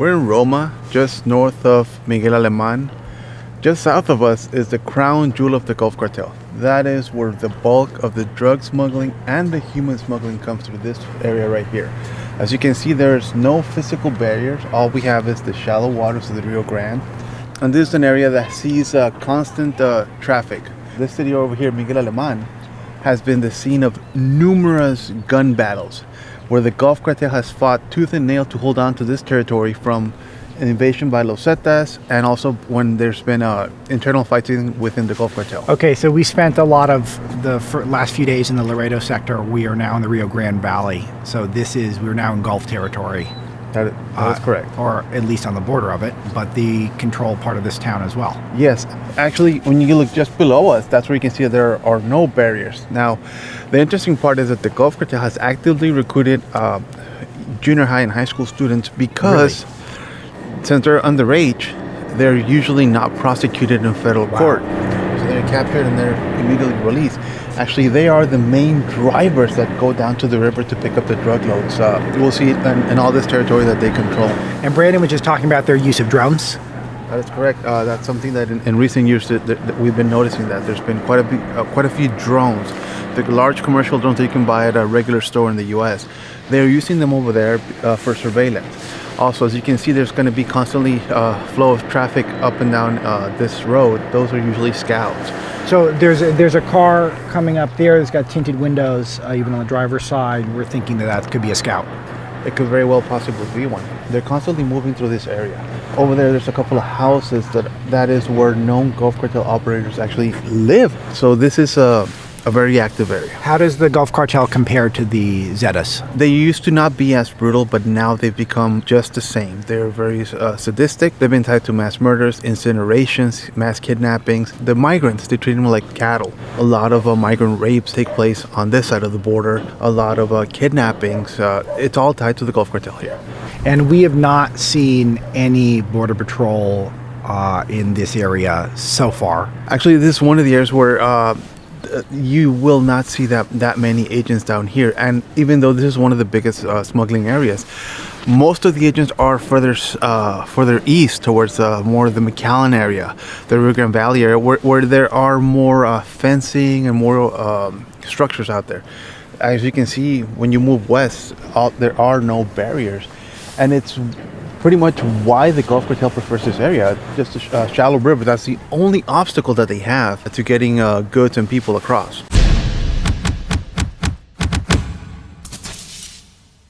We're in Roma, just north of Miguel Alemán. Just south of us is the crown jewel of the Gulf Cartel. That is where the bulk of the drug smuggling and the human smuggling comes through this area right here. As you can see, there's no physical barriers. All we have is the shallow waters of the Rio Grande. And this is an area that sees constant traffic. This city over here, Miguel Alemán, has been the scene of numerous gun battles, where the Gulf Cartel has fought tooth and nail to hold on to this territory from an invasion by Los Zetas, and also when there's been internal fighting within the Gulf Cartel. Okay, so we spent a lot of the last few days in the Laredo sector. We are now in the Rio Grande Valley. So we're now in Gulf territory. That is correct. Or at least on the border of it, but the controlled part of this town as well. Yes, actually, when you look just below us, that's where you can see that there are no barriers. Now, the interesting part is that the Gulf Cartel has actively recruited junior high and high school students because since they're underage, they're usually not prosecuted in federal court. So they're captured and they're immediately released. Actually, they are the main drivers that go down to the river to pick up the drug loads. We'll see it in all this territory that they control. And Brandon was just talking about their use of drones. That is correct. That's something that in recent years that we've been noticing, that there's been quite a few drones, the large commercial drones that you can buy at a regular store in the U.S. They're using them over there for surveillance. Also, as you can see, there's going to be constantly flow of traffic up and down this road. Those are usually scouts. So there's a car coming up there that's got tinted windows, even on the driver's side. We're thinking that could be a scout. It could very well possibly be one. They're constantly moving through this area. Over there's a couple of houses that is where known Gulf Cartel operators actually live. So this is a very active area. How does the Gulf Cartel compare to the Zetas? They used to not be as brutal, but now they've become just the same. They're very sadistic. They've been tied to mass murders, incinerations, mass kidnappings. The migrants, they treat them like cattle. A lot of migrant rapes take place on this side of the border. A lot of kidnappings. It's all tied to the Gulf Cartel here. And we have not seen any border patrol in this area so far. Actually, this is one of the areas where you will not see that many agents down here. And even though this is one of the biggest smuggling areas, most of the agents are further east towards more of the McAllen area, the Rio Grande Valley area, where there are more fencing and more structures out there. As you can see, when you move west, there are no barriers. And it's pretty much why the Gulf Cartel prefers this area. Just a shallow river. That's the only obstacle that they have to getting goods and people across.